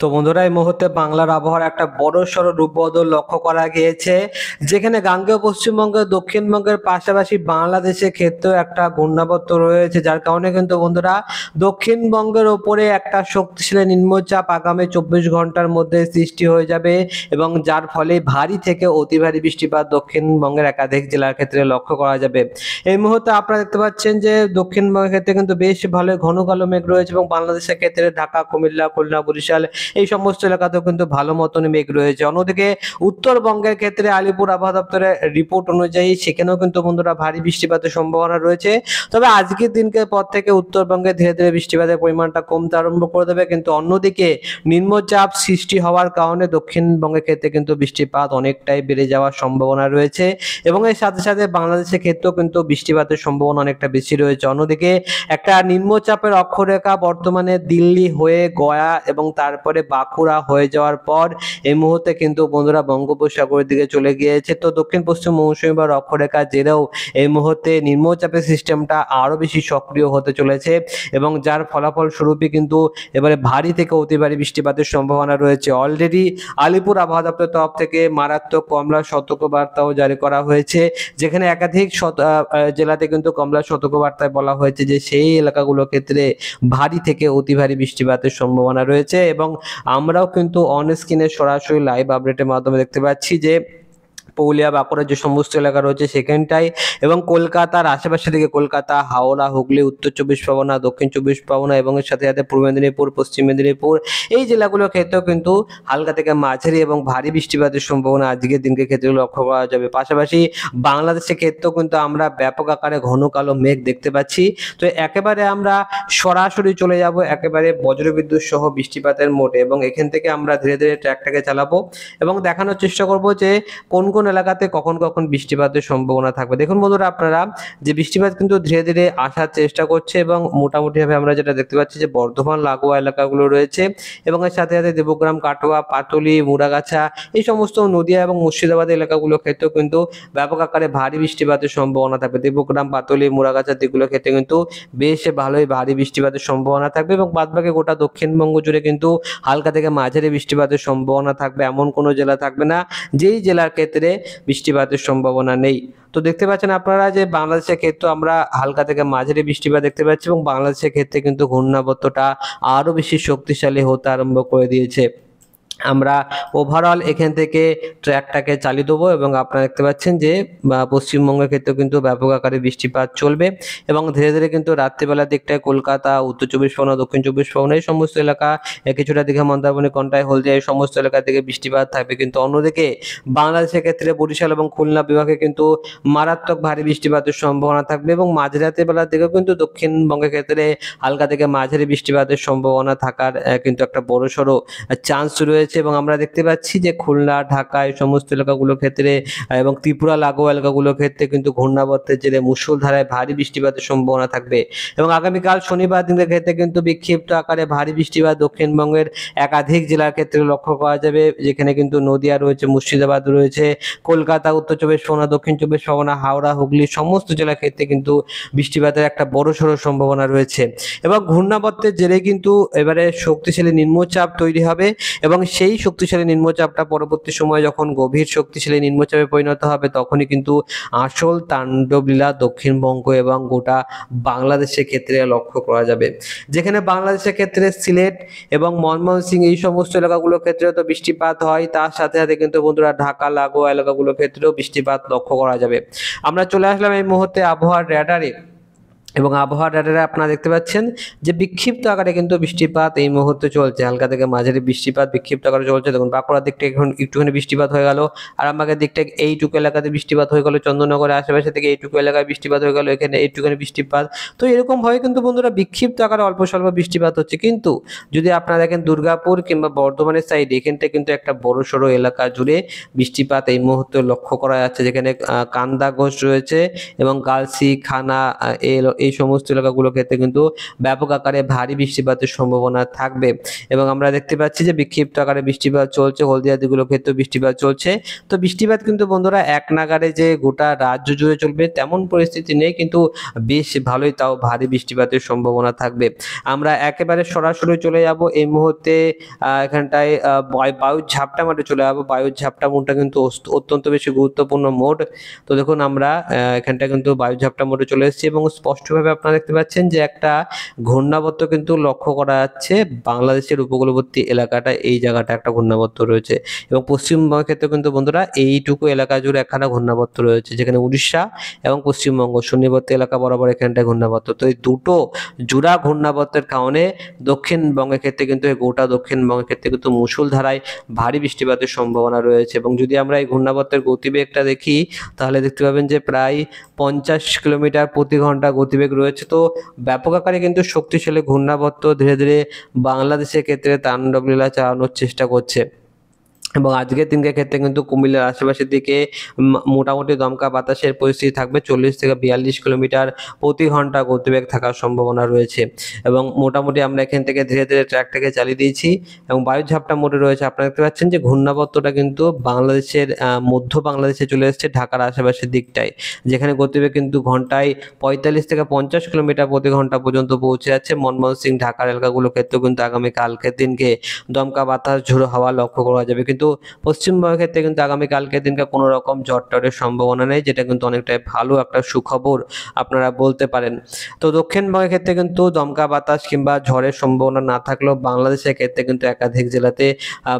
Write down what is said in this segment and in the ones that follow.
তো বন্ধুরা এই মুহূর্তে বাংলার আবহাওয়ার একটা বড়সড় রূপবদল লক্ষ্য করা গিয়েছে, যেখানে গাঙ্গেয় পশ্চিমবঙ্গের দক্ষিণবঙ্গের পাশাপাশি বাংলাদেশের ক্ষেত্রেও একটা ঘূর্ণাবর্ত রয়েছে, যার কারণে কিন্তু বন্ধুরা দক্ষিণবঙ্গের ওপরে একটা শক্তিশালী নিম্নচাপ আগামী 24 ঘন্টার মধ্যে সৃষ্টি হয়ে যাবে এবং যার ফলে ভারী থেকে অতি ভারী বৃষ্টিপাত দক্ষিণবঙ্গের একাধিক জেলার ক্ষেত্রে লক্ষ্য করা যাবে। এই মুহূর্তে আপনারা দেখতে পাচ্ছেন যে দক্ষিণবঙ্গের ক্ষেত্রে কিন্তু বেশ ভালো ঘন কালো মেঘ রয়েছে এবং বাংলাদেশের ক্ষেত্রে ঢাকা, কুমিল্লা, খুলনা, বরিশাল এই সমস্ত এলাকাতেও কিন্তু ভালো মতন মেঘ রয়েছে। অন্যদিকে উত্তরবঙ্গের ক্ষেত্রে আলিপুর আবহাওয়া দপ্তরের রিপোর্ট অনুযায়ী সেখানেও কিন্তু বন্ধুরা ভারী বৃষ্টিপাতের সম্ভাবনা রয়েছে। তবে আজকের দিনকে পর থেকে উত্তরবঙ্গে ধীরে ধীরে বৃষ্টিপাতের পরিমাণটা কমতে আরম্ভ করে দেবে, কিন্তু অন্যদিকে নিম্নচাপ সৃষ্টি হওয়ার কারণে দক্ষিণবঙ্গের ক্ষেত্রে কিন্তু বৃষ্টিপাত অনেকটাই বেড়ে যাওয়ার সম্ভাবনা রয়েছে এবং এর সাথে সাথে বাংলাদেশের ক্ষেত্রেও কিন্তু বৃষ্টিপাতের সম্ভাবনা অনেকটা বেশি রয়েছে। অন্যদিকে একটা নিম্নচাপের অক্ষরেখা বর্তমানে দিল্লি হয়ে গয়া এবং তারপরে বাঁকুড়া হয়ে যাওয়ার পর এই মুহূর্তে কিন্তু বন্ধুরা বঙ্গোপসাগরের দিকে চলে গিয়েছে। তো দক্ষিণ পশ্চিম মৌসুমী বা অক্ষরেখা জেরেও এই মুহূর্তে নিম্নচাপের সিস্টেমটা আরো বেশি সক্রিয় হতে চলেছে এবং যার ফলাফল স্বরূপই কিন্তু এবারে ভারী থেকে অতি ভারী বৃষ্টিপাতের সম্ভাবনা রয়েছে। অলরেডি আলিপুর আবহাওয়া দপ্তরের তরফ থেকে মারাত্মক কমলা সতর্কবার্তাও জারি করা হয়েছে, যেখানে একাধিক জেলাতে কিন্তু কমলা সতর্কবার্তায় বলা হয়েছে যে সেই এলাকাগুলোর ক্ষেত্রে ভারী থেকে অতি ভারী বৃষ্টিপাতের সম্ভাবনা রয়েছে এবং আমরাও কিন্তু অন স্ক্রিনে সরাসরি লাইভ আপডেটের মাধ্যমে দেখতে পাচ্ছি যে পুরুলিয়া, বাঁকুড়ার যে সমস্ত এলাকা রয়েছে সেখানটায় এবং কলকাতার আশেপাশে থেকে কলকাতা, হাওড়া, হুগলি, উত্তর চব্বিশ পরগনা, দক্ষিণ চব্বিশ পরগনা এবং এর সাথে সাথে পূর্ব মেদিনীপুর, পশ্চিম মেদিনীপুর এই জেলাগুলোর ক্ষেত্রেও কিন্তু হালকা থেকে মাঝারি এবং ভারী বৃষ্টিপাতের সম্ভাবনা আজকের দিনকে ক্ষেত্রে লক্ষ্য করা যাবে। পাশাপাশি বাংলাদেশের ক্ষেত্রেও কিন্তু আমরা ব্যাপক আকারে ঘন কালো মেঘ দেখতে পাচ্ছি। তো একেবারে আমরা সরাসরি চলে যাব একেবারে বজ্রবিদ্যুৎ সহ বৃষ্টিপাতের মোডে এবং এখান থেকে আমরা ধীরে ধীরে ট্র্যাকটাকে চালাবো এবং দেখানোর চেষ্টা করব যে কোন কোন এলাকাতে কখন কখন বৃষ্টিপাতের সম্ভাবনা থাকবে। দেখুন বন্ধুরা, আপনারা যে বৃষ্টিপাত কিন্তু ধীরে ধীরে আসার চেষ্টা করছে এবং মোটামুটি ভাবে আমরা যেটা দেখতে পাচ্ছি যে বর্ধমান লাগোয়া এলাকাগুলো রয়েছে এবং এর সাথে সাথে দেবগ্রাম, কাটোয়া, পাটুলি, মুড়াগাছা এই সমস্ত নদিয়া এবং মুর্শিদাবাদ এলাকাগুলোর ক্ষেত্রেও কিন্তু ব্যাপক আকারে ভারী বৃষ্টিপাতের সম্ভাবনা থাকবে। দেবগ্রাম, পাটুলি, মুড়াগাছার দিকগুলোর ক্ষেত্রে কিন্তু বেশ ভালোই ভারী বৃষ্টিপাতের সম্ভাবনা থাকবে এবং বাদবাকি গোটা দক্ষিণবঙ্গ জুড়ে কিন্তু হালকা থেকে মাঝারি বৃষ্টিপাতের সম্ভাবনা থাকবে। এমন কোনো জেলা থাকবে না যেই জেলার ক্ষেত্রে বৃষ্টিপাতের সম্ভাবনা নেই। তো দেখতে পাচ্ছেন আপনারা যে বাংলাদেশের ক্ষেত্রে আমরা হালকা থেকে মাঝারি বৃষ্টিপাত দেখতে পাচ্ছি এবং বাংলাদেশের ক্ষেত্রে কিন্তু ঘূর্ণাবর্তটা আরো বেশি শক্তিশালী হতে আরম্ভ করে দিয়েছে। আমরা ওভারঅল এখান থেকে ট্র্যাকটাকে চালিয়ে দেবো এবং আপনারা দেখতে পাচ্ছেন যে পশ্চিমবঙ্গের ক্ষেত্রেও কিন্তু ব্যাপক আকারে বৃষ্টিপাত চলবে এবং ধীরে ধীরে কিন্তু রাত্রিবেলার দিকটায় কলকাতা, উত্তর চব্বিশ পরগনা, দক্ষিণ চব্বিশ পরগনা এই সমস্ত এলাকা, কিছুটা দীঘা, মন্দারমণি, কন্টাই, হলদিয়া এই সমস্ত এলাকা থেকে বৃষ্টিপাত থাকবে। কিন্তু অন্যদিকে বাংলাদেশের ক্ষেত্রে বরিশাল এবং খুলনা বিভাগে কিন্তু মারাত্মক ভারী বৃষ্টিপাতের সম্ভাবনা থাকবে এবং মাঝরাতের বেলার দিকেও কিন্তু দক্ষিণবঙ্গের ক্ষেত্রে হালকা থেকে মাঝারি বৃষ্টিপাতের সম্ভাবনা থাকার কিন্তু একটা বড়সড় চান্স রয়েছে এবং আমরা দেখতে পাচ্ছি যে খুলনা, ঢাকা এই সমস্ত এলাকাগুলোর ক্ষেত্রে এবং ত্রিপুরা লাগোয়া এলাকাগুলোর ক্ষেত্রে কিন্তু ঘূর্ণাবর্তের জেরে মুষলধারায় ভারী বৃষ্টিপাতের সম্ভাবনা থাকবে এবং আগামীকাল শনিবার দিনের ক্ষেত্রে কিন্তু বিক্ষিপ্ত আকারে ভারী বৃষ্টিপাত দক্ষিণবঙ্গের একাধিক জেলার ক্ষেত্রে লক্ষ্য করা যাবে, যেখানে কিন্তু নদিয়া রয়েছে, মুর্শিদাবাদ রয়েছে, কলকাতা, উত্তর চব্বিশ পরগনা, দক্ষিণ চব্বিশ পরগনা, হাওড়া, হুগলি সমস্ত জেলার ক্ষেত্রে কিন্তু বৃষ্টিপাতের একটা বড়সড় সম্ভাবনা রয়েছে এবং ঘূর্ণাবর্তের জেরে কিন্তু এবারে শক্তিশালী নিম্নচাপ তৈরি হবে এবং সেই শক্তিশালী নিম্নচাপটা পরবর্তী সময়ে যখন গভীর শক্তিশালী নিম্নচাপে পরিণত হবে তখনই কিন্তু আসল তাণ্ডবলীলা দক্ষিণবঙ্গ এবং গোটা বাংলাদেশের ক্ষেত্রে লক্ষ্য করা যাবে, যেখানে বাংলাদেশের ক্ষেত্রে সিলেট এবং ময়মনসিংহ এই সমস্ত এলাকাগুলোর ক্ষেত্রেও তো বৃষ্টিপাত হয়, তার সাথে সাথে কিন্তু বন্ধুরা ঢাকা লাগোয়া এলাকাগুলোর ক্ষেত্রেও বৃষ্টিপাত লক্ষ্য করা যাবে। আমরা চলে আসলাম এই মুহূর্তে আবহাওয়ার র্যাডারে এবং আবহাওয়ার র্যাডারে আপনারা দেখতে পাচ্ছেন যে বিক্ষিপ্ত আকারে কিন্তু বৃষ্টিপাত এই মুহূর্তে চলছে, হালকা থেকে মাঝারি বৃষ্টিপাত বিক্ষিপ্ত আকারে চলছে। দেখুন বাঁকুড়ার দিকটা এখন একটুখানি বৃষ্টিপাত হয়ে গেল, আরামবাগের দিকটা এইটুকু এলাকাতে বৃষ্টিপাত হয়ে গেল, চন্দননগরের আশেপাশে থেকে এইটুকু এলাকায় বৃষ্টিপাত হয়ে গেল, এখানে এইটুখানি বৃষ্টিপাত। তো এরকম ভাবে কিন্তু বন্ধুরা বিক্ষিপ্ত আকারে অল্প স্বল্প বৃষ্টিপাত হচ্ছে, কিন্তু যদি আপনারা দেখেন দুর্গাপুর কিংবা বর্ধমানের সাইড এখানটা কিন্তু একটা বড়সড় এলাকা জুড়ে বৃষ্টিপাত এই মুহূর্তে লক্ষ্য করা যাচ্ছে, যেখানে কান্দা ঘোষ রয়েছে এবং গালসি, খানা এই সমস্ত এলাকাগুলোর ক্ষেত্রে কিন্তু ব্যাপক আকারে ভারী বৃষ্টিপাতের সম্ভাবনা থাকবে। এবং আমরা দেখতে পাচ্ছি যে বিক্ষিপ্ত আকারে বৃষ্টিপাত চলছে, হলদিয়া দিকগুলোর ক্ষেত্রেও বৃষ্টিপাত চলছে। তো বৃষ্টিপাত কিন্তু বন্ধুরা এক নাগাড়ে যে গোটা রাজ্য জুড়ে চলবে তেমন পরিস্থিতি নেই, কিন্তু বেশ ভালোই তাও ভারী বৃষ্টিপাতের সম্ভাবনা থাকবে। আমরা একেবারে সরাসরি চলে যাব এই মুহূর্তে এখানটায় বায়ুর ঝাপটা মোডে চলে যাবো। বায়ুর ঝাপটা মোডটা কিন্তু অত্যন্ত বেশি গুরুত্বপূর্ণ মোড। তো দেখুন আমরা এখানটা কিন্তু বায়ুর ঝাপটা মোডে চলে এসেছি এবং স্পষ্টভাবে আপনারা দেখতে পাচ্ছেন যে একটা ঘূর্ণাবর্ত কিন্তু লক্ষ্য করা যাচ্ছে বাংলাদেশের উপকূলবর্তী এলাকাটা, এই জায়গাটা একটা ঘূর্ণাবর্ত রয়েছে। এবং পশ্চিমবঙ্গের ক্ষেত্রে কিন্তু বন্ধুরা এইটুকু এলাকা জুড়ে একখানা ঘূর্ণাবর্ত রয়েছে, যেখানে উড়িষ্যা এবং পশ্চিমবঙ্গ সীমান্তবর্তী এলাকা বরাবর এখানটায় ঘূর্ণাবর্ত। তো এই দুটো জোড়া ঘূর্ণাবর্তের কারণে দক্ষিণবঙ্গের ক্ষেত্রে কিন্তু গোটা দক্ষিণবঙ্গের ক্ষেত্রে কিন্তু মুষলধারায় ভারী বৃষ্টিপাতের সম্ভাবনা রয়েছে। এবং যদি আমরা এই ঘূর্ণাবর্তের গতিবেগটা দেখি তাহলে দেখতে পাবেন যে প্রায় 50 কিলোমিটার প্রতি ঘন্টা গতিবেগ রয়েছে। তো ব্যাপক আকারে কিন্তু শক্তিশালী ঘূর্ণাবর্ত ধীরে ধীরে বাংলাদেশের ক্ষেত্রে তাণ্ডব লীলা চালানোর চেষ্টা করছে। এবং আজকের দিনকার ক্ষেত্রে কিন্তু কুমিল্লার আশেপাশের দিকে মোটামুটি দমকা বাতাসের পরিস্থিতি থাকবে, 40 থেকে 42 কিলোমিটার প্রতি ঘন্টা গতিবেগ থাকার সম্ভাবনা রয়েছে। এবং মোটামুটি আমরা এখান থেকে ধীরে ধীরে ট্র্যাকটাকে চালিয়ে দিয়েছি এবং বায়ু ঝাপটা মোডে রয়েছে। আপনারা দেখতে পাচ্ছেন যে ঘূর্ণাবর্তটা কিন্তু বাংলাদেশের মধ্য বাংলাদেশে চলে এসেছে ঢাকার আশেপাশের দিকটায়, যেখানে গতিবেগ কিন্তু ঘন্টায় 45 থেকে 50 কিলোমিটার প্রতি ঘন্টা পর্যন্ত পৌঁছে যাচ্ছে। মনমোহন সিং ঢাকার এলাকাগুলোর ক্ষেত্রেও কিন্তু আগামী কালকের দিনকে দমকা বাতাস ঝোড়ো হাওয়া লক্ষ্য করা যাবে। কিন্তু পশ্চিমবঙ্গের ক্ষেত্রে কিন্তু আগামী কালকের দিনকে কোনো রকম ঝড় টরের সম্ভাবনা নেই, যেটা কিন্তু অনেকটাই ভালো একটা সুখবর আপনারা বলতে পারেন। তো দক্ষিণবঙ্গের ক্ষেত্রে কিন্তু দমকা বাতাস কিংবা ঝড়ের সম্ভাবনা না থাকলেও বাংলাদেশের ক্ষেত্রে কিন্তু একাধিক জেলাতে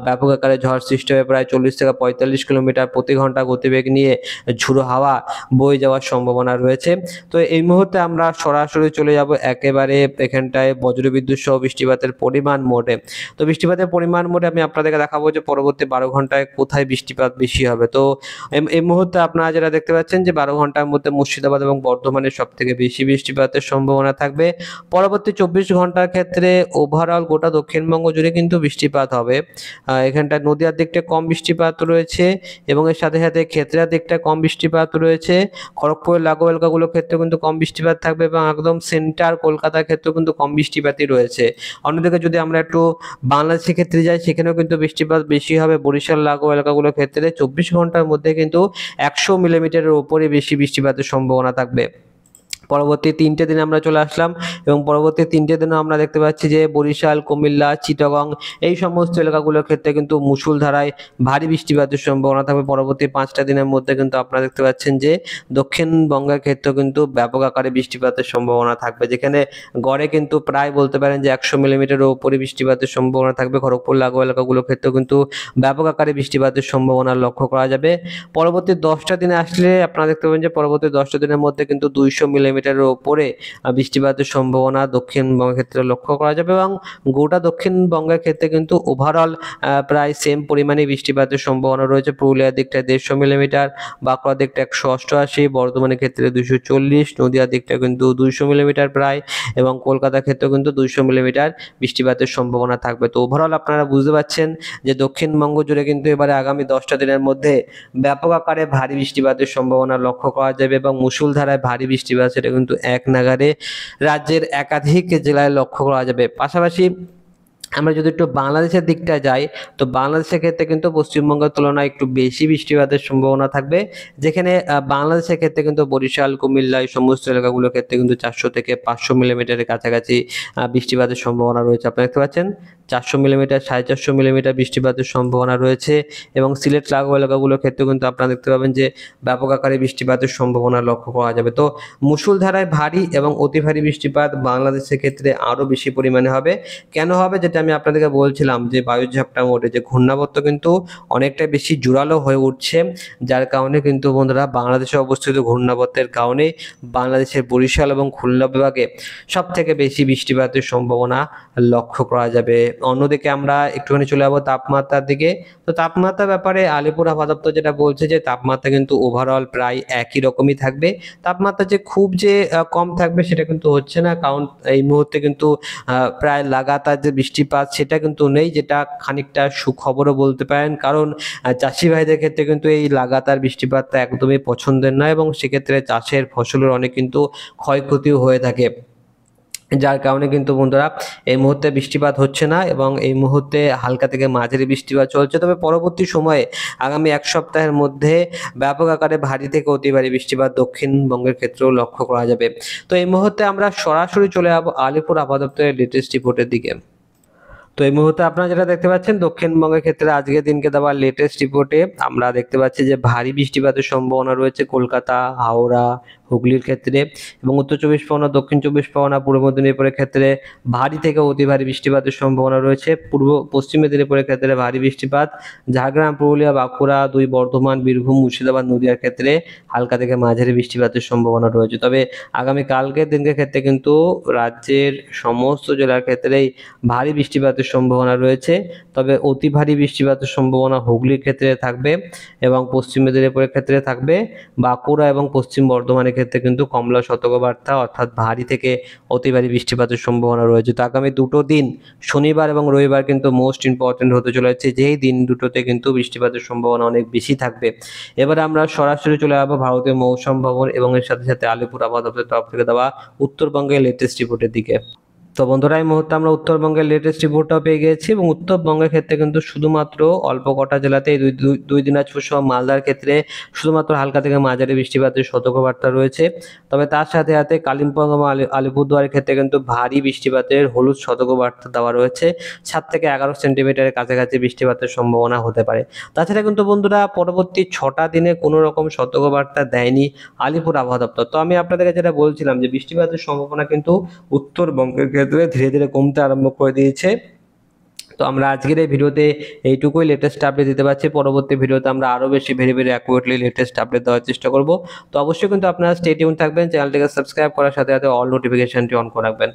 ব্যাপক আকারে ঝড় সৃষ্টি হয়ে প্রায় 40 থেকে 45 কিলোমিটার প্রতি ঘন্টা গতিবেগ নিয়ে ঝোড়ো হাওয়া বয়ে যাওয়ার সম্ভাবনা রয়েছে। তো এই মুহূর্তে আমরা সরাসরি চলে যাব একেবারে এখানটায় বজ্রবিদ্যুৎ সহ বৃষ্টিপাতের পরিমাণ মোডে। তো বৃষ্টিপাতের পরিমাণ মোডে আমি আপনাদেরকে দেখাবো যে পরবর্তী 12 ঘন্টায় কোথায় বৃষ্টিপাত বেশি হবে। তো এই মুহূর্তে আপনারা যেটা দেখতে পাচ্ছেন যে 12 ঘন্টার মধ্যে মুর্শিদাবাদ এবং বর্ধমানে সব থেকে বেশি বৃষ্টিপাতের সম্ভাবনা থাকবে। পরবর্তী 24 ঘন্টার ক্ষেত্রে ওভারঅল গোটা দক্ষিণবঙ্গ জুড়ে কিন্তু বৃষ্টিপাত হবে। এখানটায় নদিয়ার দিকটা কম বৃষ্টিপাত রয়েছে এবং এর সাথে সাথে ক্ষেত্রের দিকটা কম বৃষ্টিপাত রয়েছে। খড়গপুরের লাগোয়া এলাকাগুলোর ক্ষেত্রে কিন্তু কম বৃষ্টিপাত থাকবে এবং একদম সেন্টার কলকাতার ক্ষেত্রেও কিন্তু কম বৃষ্টিপাতই রয়েছে। অন্যদিকে যদি আমরা একটু বাংলাদেশের ক্ষেত্রে যাই সেখানেও কিন্তু বৃষ্টিপাত বেশি হবে। বরিশাল লাগোয়া এলাকাগুলোর ক্ষেত্রে 24 ঘন্টার মধ্যে কিন্তু 100 মিলিমিটারের উপরে বেশি বৃষ্টিপাতের সম্ভাবনা থাকবে। পরবর্তী 3টে দিনে আমরা চলে আসলাম এবং পরবর্তী 3টে দিনে আমরা দেখতে পাচ্ছি যে বরিশাল, কুমিল্লা, চিটাগং এই সমস্ত এলাকাগুলোর ক্ষেত্রে কিন্তু মুষলধারায় ভারী বৃষ্টিপাতের সম্ভাবনা থাকবে। পরবর্তী 5টা দিনের মধ্যে কিন্তু আপনারা দেখতে পাচ্ছেন যে দক্ষিণবঙ্গের ক্ষেত্রেও কিন্তু ব্যাপক আকারে বৃষ্টিপাতের সম্ভাবনা থাকবে, যেখানে গড়ে কিন্তু প্রায় বলতে পারেন যে 100 মিলিমিটারের উপরে বৃষ্টিপাতের সম্ভাবনা থাকবে। খড়গপুর লাগোয়া এলাকাগুলোর ক্ষেত্রেও কিন্তু ব্যাপক আকারে বৃষ্টিপাতের সম্ভাবনা লক্ষ্য করা যাবে। পরবর্তী 10টা দিনে আসলে আপনারা দেখতে পাবেন যে পরবর্তী 10টা দিনের মধ্যে কিন্তু 200 মিলিমিটারের উপরে বৃষ্টিপাতের সম্ভাবনা দক্ষিণবঙ্গের ক্ষেত্রে লক্ষ্য করা যাবে এবং গোটা দক্ষিণবঙ্গের ক্ষেত্রে কিন্তু ওভারঅল প্রায় সেম পরিমাণে বৃষ্টিপাতের সম্ভাবনা রয়েছে। পুরুলিয়ার দিকটায় 150 মিলিমিটার, বাঁকুড়ার দিকটা 188, বর্ধমানের ক্ষেত্রে 240, নদিয়ার দিকটা কিন্তু 200 মিলিমিটার প্রায় এবং কলকাতার ক্ষেত্রেও কিন্তু 200 মিলিমিটার বৃষ্টিপাতের সম্ভাবনা থাকবে। তো ওভারঅল আপনারা বুঝতে পারছেন যে দক্ষিণবঙ্গ জুড়ে কিন্তু এবারে আগামী 10টা দিনের মধ্যে ব্যাপক আকারে ভারী বৃষ্টিপাতের সম্ভাবনা লক্ষ্য করা যাবে এবং মুষলধারায় ভারী বৃষ্টিপাত সেটা কিন্তু এক নাগাড়ে রাজ্যের একাধিক জেলায় লক্ষ্য করা যাবে। পাশাপাশি আমরা যদি একটু বাংলাদেশের দিকটা যাই তো বাংলাদেশের ক্ষেত্রে কিন্তু পশ্চিমবঙ্গের তুলনায় একটু বেশি বৃষ্টিপাতের সম্ভাবনা থাকবে, যেখানে বাংলাদেশের ক্ষেত্রে কিন্তু বরিশাল, কুমিল্লা এই সমস্ত এলাকাগুলোর ক্ষেত্রে কিন্তু 400 থেকে 500 মিলিমিটারের কাছাকাছি বৃষ্টিপাতের সম্ভাবনা রয়েছে। আপনারা দেখতে পাচ্ছেন 400 মিলিমিটার, 450 মিলিমিটার বৃষ্টিপাতের সম্ভাবনা রয়েছে এবং সিলেট লাগোয়া এলাকাগুলোর ক্ষেত্রে কিন্তু আপনারা দেখতে পাবেন যে ব্যাপক আকারে বৃষ্টিপাতের সম্ভাবনা লক্ষ্য করা যাবে। তো মুষলধারায় ভারী এবং অতি ভারী বৃষ্টিপাত বাংলাদেশের ক্ষেত্রে আরও বেশি পরিমাণে হবে। কেন হবে? যেটা আমি আপনাদেরকে বলছিলাম যে বায়ুর ঝাপটা মোডে যে ঘূর্ণাবর্ত কিন্তু অনেকটা বেশি জোরালো হয়ে উঠছে, যার কারণে কিন্তু বন্ধুরা বাংলাদেশে অবস্থিত ঘূর্ণাবর্তের কারণে বাংলাদেশের বরিশাল এবং খুলনা বিভাগে সব থেকে বেশি বৃষ্টিপাতের সম্ভাবনা লক্ষ্য করা যাবে। অন্যদিকে আমরা একটুখানি চলে যাবো তাপমাত্রার দিকে। তো তাপমাত্রার ব্যাপারে আলিপুর আবহাওয়া দপ্তর যেটা বলছে যে তাপমাত্রা কিন্তু ওভারঅল প্রায় একই রকমই থাকবে। তাপমাত্রা যে খুব কম থাকবে সেটা কিন্তু হচ্ছে না, কারণ এই মুহূর্তে কিন্তু প্রায় লাগাতার যে বৃষ্টিপাত বৃষ্টিপাত সেটা কিন্তু নেই, যেটা খানিকটা সুখবরও বলতে পারেন। কারণ চাষি ভাইদের ক্ষেত্রে কিন্তু এই লাগাতার বৃষ্টিপাতটা একদমই পছন্দের নয় এবং সেক্ষেত্রে চাষের ফসলের অনেক কিন্তু ক্ষয়ক্ষতিও হয়ে থাকে। যার কারণে কিন্তু বন্ধুরা এই মুহূর্তে বৃষ্টিপাত হচ্ছে না এবং এই মুহূর্তে হালকা থেকে মাঝারি বৃষ্টিপাত চলছে। তবে পরবর্তী সময়ে আগামী ১ সপ্তাহের মধ্যে ব্যাপক আকারে ভারী থেকে অতি ভারী বৃষ্টিপাত দক্ষিণবঙ্গের ক্ষেত্রেও লক্ষ্য করা যাবে। তো এই মুহূর্তে আমরা সরাসরি চলে যাব আলিপুর আবহাওয়া দপ্তরের লেটেস্ট রিপোর্টের দিকে। তো এই মুহূর্তে আপনারা যেটা দেখতে পাচ্ছেন দক্ষিণবঙ্গের ক্ষেত্রে আজকের দিনকে দেওয়া লেটেস্ট রিপোর্টে আমরা দেখতে পাচ্ছি যে ভারী বৃষ্টিপাতের সম্ভাবনা রয়েছে কলকাতা, হাওড়া, হুগলির ক্ষেত্রে এবং উত্তর চব্বিশ পরগনা, দক্ষিণ চব্বিশ পরগনা, পূর্ব মেদিনীপুরের ক্ষেত্রে ভারী থেকে অতি ভারী বৃষ্টিপাতের সম্ভাবনা রয়েছে। পশ্চিম মেদিনীপুরের ক্ষেত্রে ভারী বৃষ্টিপাত, ঝাড়গ্রাম, পুরুলিয়া, বাঁকুড়া, ২ বর্ধমান, বীরভূম, মুর্শিদাবাদ, নদিয়ার ক্ষেত্রে হালকা থেকে মাঝারি বৃষ্টিপাতের সম্ভাবনা রয়েছে। তবে আগামী কালকের দিনকে ক্ষেত্রে কিন্তু রাজ্যের সমস্ত জেলার ক্ষেত্রেই ভারী বৃষ্টিপাতের সম্ভাবনা রয়েছে। তবে অতি ভারী বৃষ্টিপাতের সম্ভাবনা হুগলির ক্ষেত্রে থাকবে এবং পশ্চিম মেদিনীপুরের ক্ষেত্রে থাকবে। বাঁকুড়া এবং পশ্চিম বর্ধমানের ক্ষেত্রে কিন্তু কমলা সতর্কবার্তা অর্থাৎ ভারী থেকে অতি ভারী বৃষ্টিপাতের সম্ভাবনা রয়েছে। তো আগামী দুটো দিন শনিবার এবং রবিবার কিন্তু মোস্ট ইম্পর্টেন্ট হতে চলেছে, যেই দিন দুটোতে কিন্তু বৃষ্টিপাতের সম্ভাবনা অনেক বেশি থাকবে। এবারে আমরা সরাসরি চলে যাবো ভারতীয় মৌসুম ভবন এবং এর সাথে সাথে আলিপুর আবহাওয়া দপ্তরের তরফ থেকে দেওয়া উত্তরবঙ্গের লেটেস্ট রিপোর্টের দিকে। তো বন্ধুরা এই মুহূর্তে আমরা উত্তরবঙ্গের লেটেস্ট রিপোর্টটাও পেয়ে গেছি এবং উত্তরবঙ্গের ক্ষেত্রে কিন্তু শুধুমাত্র অল্প কটা জেলাতেই দুই দিনাজপুর সহ মালদার ক্ষেত্রে শুধুমাত্র হালকা থেকে মাঝারি বৃষ্টিপাতের সতর্কবার্তা রয়েছে। তবে তার সাথে সাথে কালিম্পং এবং আলিপুরদুয়ারের ক্ষেত্রে কিন্তু ভারী বৃষ্টিপাতের হলুদ সতর্কবার্তা দেওয়া রয়েছে। 7 থেকে 11 সেন্টিমিটারের কাছাকাছি বৃষ্টিপাতের সম্ভাবনা হতে পারে। তাছাড়া কিন্তু বন্ধুরা পরবর্তী 6টা দিনে কোনো রকম সতর্কবার্তা দেয়নি আলিপুর আবহাওয়া দপ্তর। তো আমি আপনাদেরকে যেটা বলছিলাম যে বৃষ্টিপাতের সম্ভাবনা কিন্তু উত্তরবঙ্গের ক্ষেত্রে ধীরে ধীরে কমতে আরম্ভ করে দিয়েছে। তো আমরা আজকের এই ভিডিওতে এইটুকুই লেটেস্ট আপডেট দিতে পারছি। পরবর্তী ভিডিওতে আমরা আরো বেশি very very accurately latest update দেওয়ার চেষ্টা করব। তো অবশ্যই কিন্তু আপনারা স্টে টিউন থাকবেন, চ্যানেলটিকে সাবস্ক্রাইব করার সাথে সাথে অল নোটিফিকেশনটি অন করে রাখবেন।